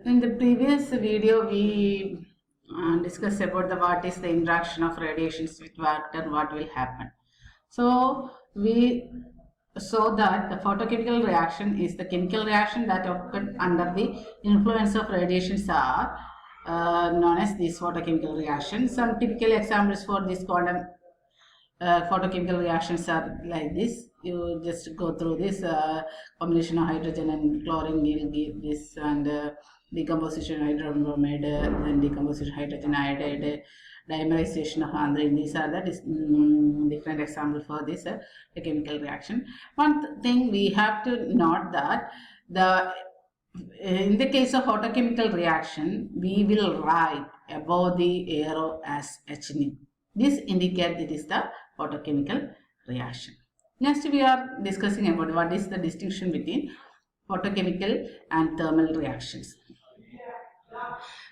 In the previous video, we discussed about what is the interaction of radiations with water, what will happen. So we saw that the photochemical reaction is the chemical reaction that occurred under the influence of radiations are known as these photochemical reactions. Some typical examples for this quantum photochemical reactions are like this. You just go through this combination of hydrogen and chlorine will give this, and decomposition hydrogen bromide, then decomposition hydrogen iodide, dimerization of anthrazine. These are the different examples for this chemical reaction. One thing we have to note that in the case of photochemical reaction, we will write above the arrow as HNI. This indicates it is the photochemical reaction. Next, we are discussing about what is the distinction between photochemical and thermal reactions.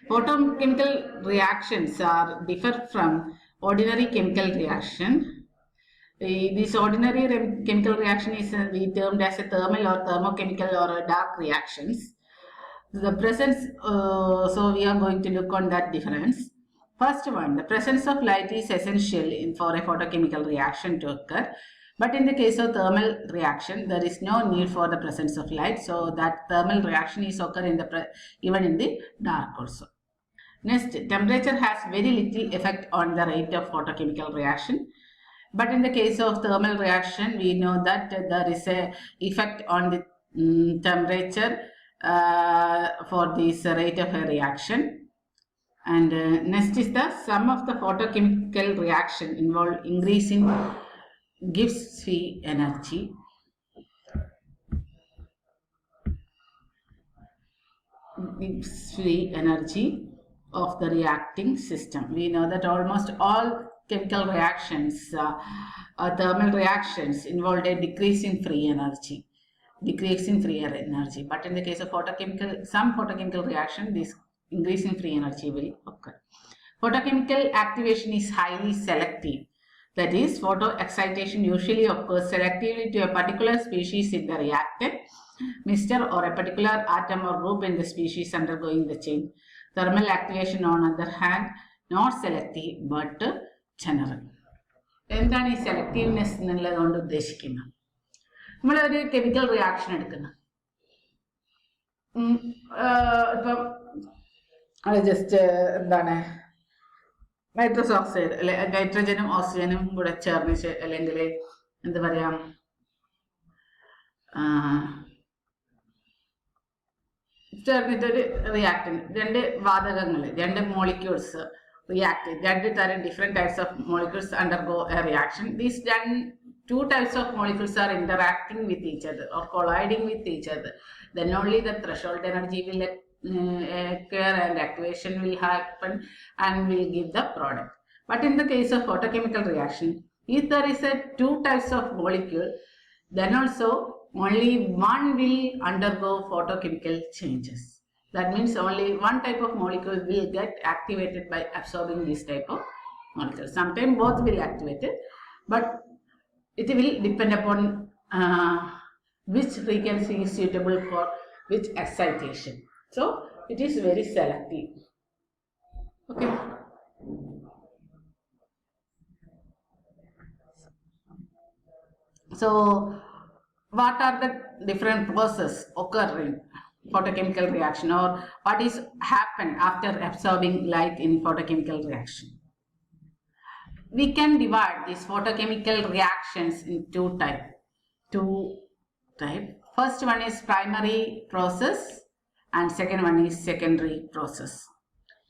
Photochemical reactions are differ from ordinary chemical reaction. This ordinary chemical reaction is we termed as a thermal or thermochemical or a dark reactions. The presence, so we are going to look on that difference. First one, the presence of light is essential for a photochemical reaction to occur. But in the case of thermal reaction, there is no need for the presence of light. So that thermal reaction is occur in the even in the dark also. Next, temperature has very little effect on the rate of photochemical reaction. But in the case of thermal reaction, we know that there is a effect on the temperature for this rate of a reaction. And next is the sum of the photochemical reaction involved increasing gives free energy. Gives free energy of the reacting system. We know that almost all chemical reactions, thermal reactions involved a decrease in free energy. Decrease in free energy. But in the case of photochemical, some photochemical reaction, this increase in free energy will occur. Photochemical activation is highly selective. That is, photoexcitation usually occurs selectively to a particular species in the reactant mixture or a particular atom or group in the species undergoing the change. Thermal activation, on the other hand, not selective but general. എന്താണ് ഈ സെലക്റ്റീവ്നെസ് എന്നുള്ളത് കൊണ്ട് ഉദ്ദേശിക്കുന്നത്? നമ്മളൊരു chemical reaction എടുക്കുന്നു. ഇപ്പം അത് just എന്താണ് നൈട്രസ് ഓക്സൈഡ് അല്ലെ നൈട്രജനും ഓക്സിജനും കൂടെ ചേർന്ന് അല്ലെങ്കിൽ എന്താ പറയാ ചേർന്നിട്ടൊരു റിയാക്ടന്റ്, രണ്ട് വാതകങ്ങൾ, രണ്ട് molecules react. That are different types of molecules undergo a reaction. These two types of molecules are interacting with each other or colliding with each other. Then only the threshold energy will occur and activation will happen and will give the product. But in the case of photochemical reaction, if there is a two types of molecule, then also only one will undergo photochemical changes. That means only one type of molecule will get activated by absorbing this type of molecule. Sometimes both will activate it, but it will depend upon which frequency is suitable for which excitation. So it is very selective. Okay. So what are the different processes occurring photochemical reaction, or what is happen after absorbing light in photochemical reaction? We can divide these photochemical reactions in two type. First one is primary process and second one is secondary process.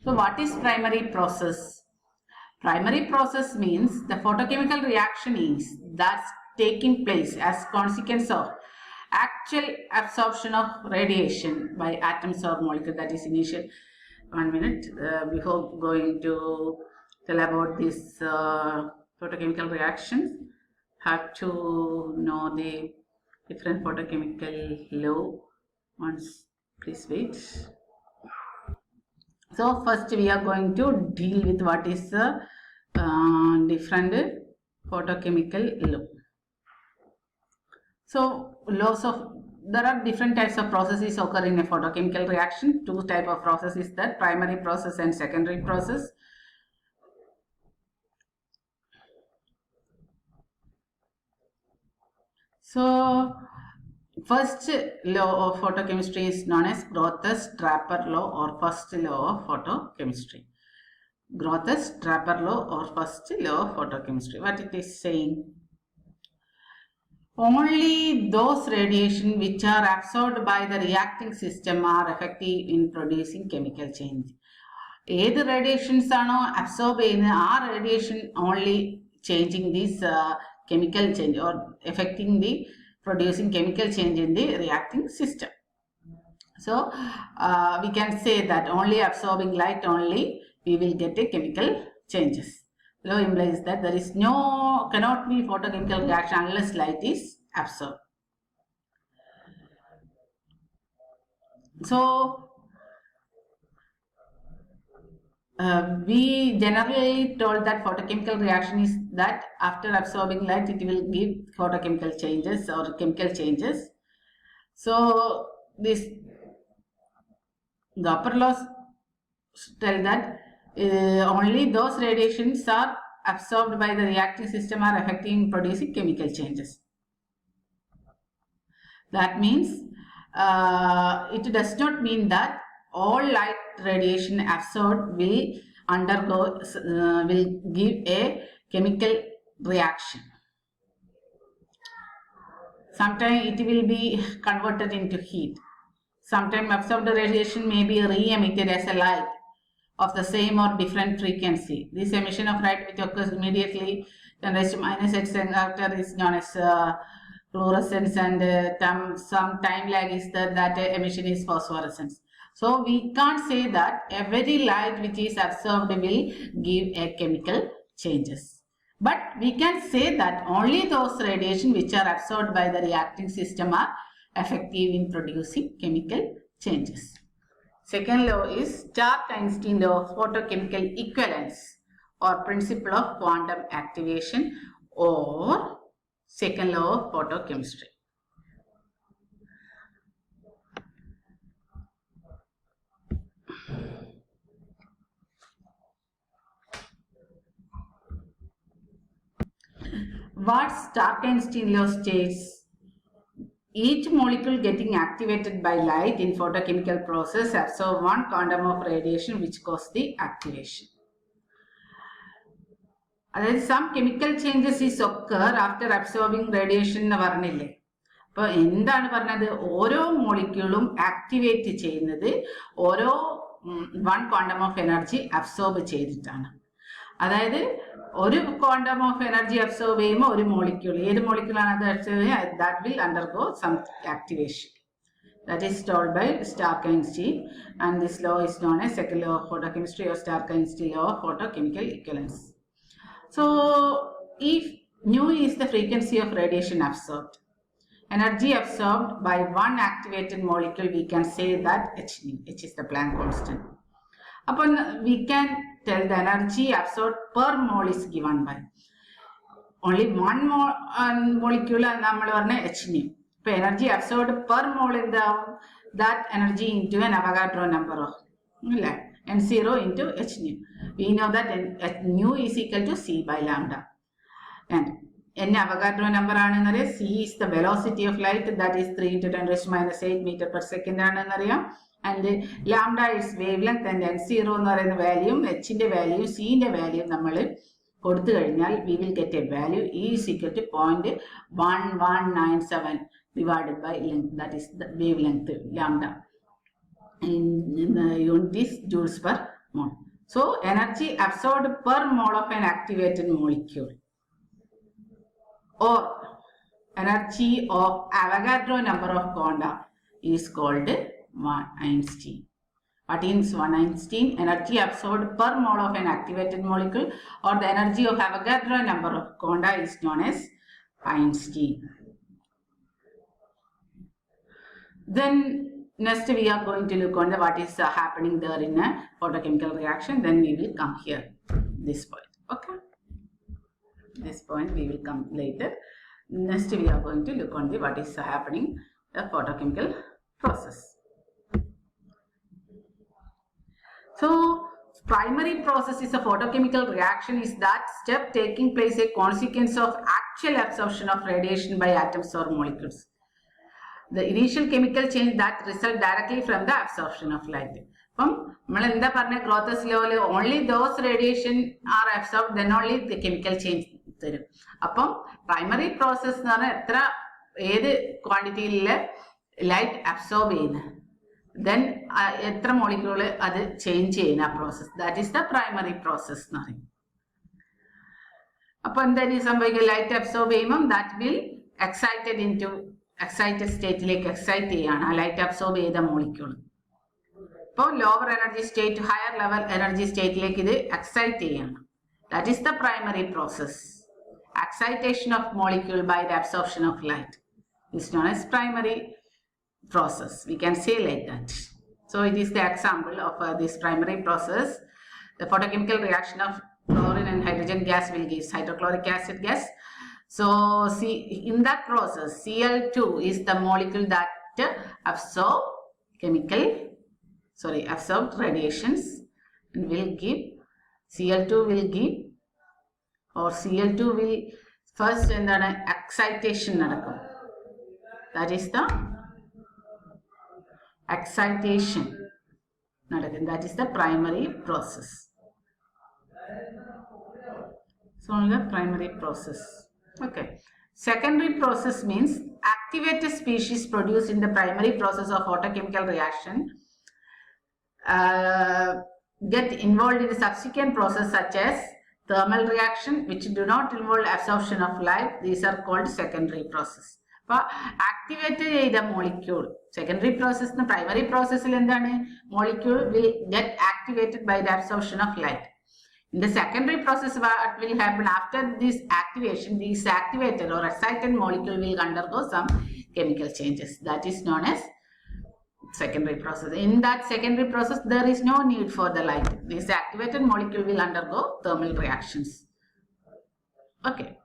So what is primary process? Primary process means the photochemical reaction is that's taking place as consequence of actual absorption of radiation by atoms or molecule. That is initial. 1 minute before going to tell about this photochemical reactions, have to know the different photochemical law. Once, please wait. So first we are going to deal with what is the different photochemical law. So laws of there are different types of processes occur in a photochemical reaction. Two type of processes, that primary process and secondary process. So first law of photochemistry is known as Grotthuss-Draper law or first law of photochemistry. Grotthuss-Draper law or first law of photochemistry. What it is saying? Only those radiation which are absorbed by the reacting system are effective in producing chemical change. ഏത് radiations ആണോ absorb ചെയ്യുന്നത് ആ radiation only changing these chemical change or affecting the producing chemical change in the reacting system. So we can say that only absorbing light only we will get a chemical changes. Law implies that there is cannot be photochemical reaction unless light is absorbed. So we generally told that photochemical reaction is that after absorbing light it will give photochemical changes or chemical changes. So the upper laws tell that only those radiations are absorbed by the reacting system are effective in producing chemical changes. That means it does not mean that all light radiation absorbed will will give a chemical reaction. Sometimes it will be converted into heat. Sometimes absorbed radiation may be re-emitted as a light of the same or different frequency. This emission of light which occurs immediately 10 raised to minus h after is known as fluorescence, and some time lag is that emission is phosphorescence. So we can't say that every light which is absorbed will give a chemical changes. But we can say that only those radiation which are absorbed by the reacting system are effective in producing chemical changes. Second law is Stark-Einstein law of photochemical equivalence or principle of quantum activation or second law of photochemistry. What Stark-Einstein law states, each molecule getting activated by light in photochemical process absorb one quantum of radiation which cause the activation. That is, some chemical changes is occur after absorbing radiation എന്ന് പറഞ്ഞില്ലേ. അപ്പോൾ എന്താണ് പറഞ്ഞത്? ഓരോ മോളിക്യൂളും activate ചെയ്യുന്നത് ഓരോ one quantum of energy absorb ചെയ്തിട്ടാണ്. അതായത് ഒരു ക്വാണ്ടം ഓഫ് എനർജി അബ്സോർബ് ചെയ്യുമ്പോൾ ഒരു മോളിക്യൂൾ, ഏത് മോളിക്യൂളാണ് അത് അബ്സോർബ് ചെയ്യുക, that will undergo some activation. That is told by Stark-Einstein, and this law is known as second law of photochemistry or Stark-Einstein law of photochemical equivalence. So if nu is the frequency of radiation absorbed, energy absorbed by one activated molecule, we can say that h nu, h is the Planck constant. Upon we can tell the energy absorbed per mole is given by only one molecule and നമ്മൾ പറഞ്ഞ h nu. So energy absorbed per mole in that energy into an Avogadro number of n0 into h nu. We know that nu is equal to c by lambda, and n Avogadro number ആണെന്നറിയാം. c is the velocity of light, that is 3 into 10 raised to minus 8 meter per second ആണെന്നറിയാം. And lambda is wavelength, and n0 എന്ന് പറയുന്ന value, h ന്റെ value, c ന്റെ value നമ്മൾ കൊടുത്തു കഴിഞ്ഞാൽ we will get a value E is equal to 0.1197 divided by length, that is the wavelength lambda. In the unit is joules per mole. So energy absorbed per mole of an activated molecule or energy of Avogadro number of quanta is called 1 Einstein. What is 1 Einstein? Energy absorbed per mole of an activated molecule or the energy of Avogadro number of quanta is known as Einstein. Then next we are going to look on the what is happening there in a photochemical reaction. Then we will come here, this point. Okay, this point we will come later. Next we are going to look on the what is happening a photochemical process. So, primary process is a photochemical reaction is that step taking place a consequence of actual absorption of radiation by atoms or molecules. The initial chemical change that result directly from the absorption of light. Growth level only those radiation are absorbed, then only the chemical change. Primary process quantity light absorb then etra molecule adu change cheyna process, that is the primary process. Upon there is some light absorb that will excited into excited state like excite light absorb the molecule. Lower energy state to higher level energy state like excite that is the primary process. Excitation of molecule by the absorption of light is known as primary process. We can say like that. So it is the example of this primary process. The photochemical reaction of chlorine and hydrogen gas will give hydrochloric acid gas. So in that process, Cl2 is the molecule that absorbed radiations and will give Cl2 will give, or Cl2 will first excitation that is the excitation, that is the primary process. So the primary process. Okay. Secondary process means activated species produced in the primary process of photochemical reaction get involved in the subsequent process such as thermal reaction which do not involve absorption of light. These are called secondary process. Activated the molecule. Secondary process, the primary process molecule will get activated by the absorption of light. In the secondary process, what will happen after this activation, this activated or excited molecule will undergo some chemical changes. That is known as secondary process. In that secondary process, there is no need for the light. This activated molecule will undergo thermal reactions. Okay.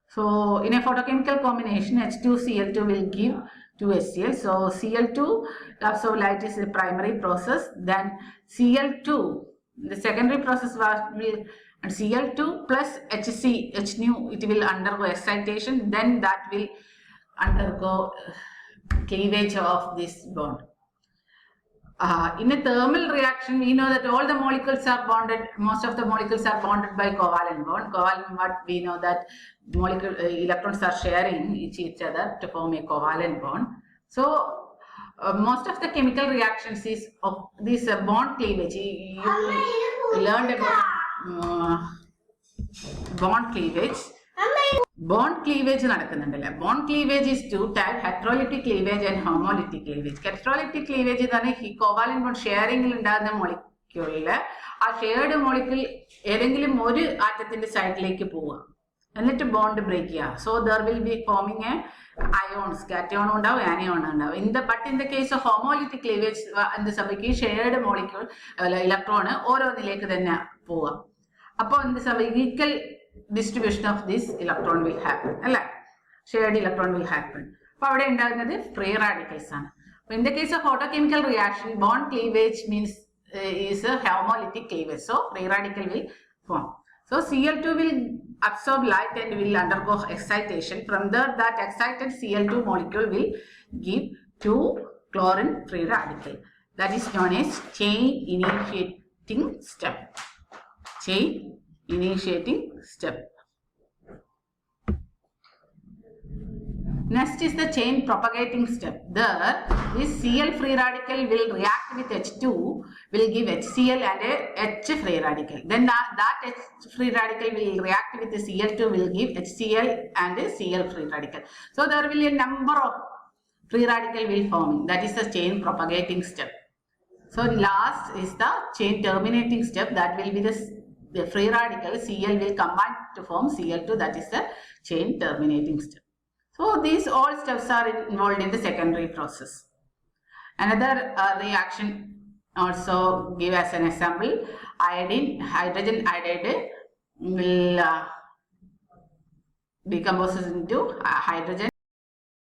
So in a photochemical combination, H2Cl2 will give 2HCl. So Cl2 absorb light is the primary process. Then Cl2, the secondary process will, and Cl2 plus H nu, it will undergo excitation. Then that will undergo cleavage of this bond. In a thermal reaction, we know that all the molecules are bonded, most of the molecules are bonded by covalent bond. Covalent bond, we know that molecule electrons are sharing each other to form a covalent bond. So, most of the chemical reactions is of this bond cleavage. You learned about bond cleavage. Bond cleavage bond cleavage is two types, heterolytic cleavage and homolytic cleavage. Heterolytic cleavage is covalent bond sharing molecule. A shared molecule ഏതെങ്കിലും ഒരു ആറ്റത്തിന്റെ സൈഡിലേക്ക് പോവുക എന്നിട്ട് bond break ചെയ്യുക. So there will be forming a ions, cation ഉണ്ടാവും, anion ഉണ്ടാവും. But in the case of homolytic cleavage, എന്ത് സംഭവിക്കും, shared molecule electron ഓരോന്നിലേക്ക് തന്നെ പോവുക. അപ്പോൾ എന്ത് സംഭവിക്കും, equal distribution of this electron will happen. Shared electron will happen. Free radicals. In the case of photochemical reaction, bond cleavage means is a homolytic cleavage. So free radical will form. So Cl2 will absorb light and will undergo excitation. From there, that excited Cl2 molecule will give 2 chlorine free radical. That is known as chain initiating step. Chain initiating step. Next is the chain propagating step. There, this Cl free radical will react with H2, will give HCl and a H free radical. Then that H free radical will react with the Cl2, will give HCl and a Cl free radical. So there will be a number of free radical will forming. That is the chain propagating step. So last is the chain terminating step. That will be the free radical Cl will combine to form Cl2, that is the chain terminating step. So these all steps are involved in the secondary process. Another reaction also give as an example, iodine, hydrogen iodide will decomposes into hydrogen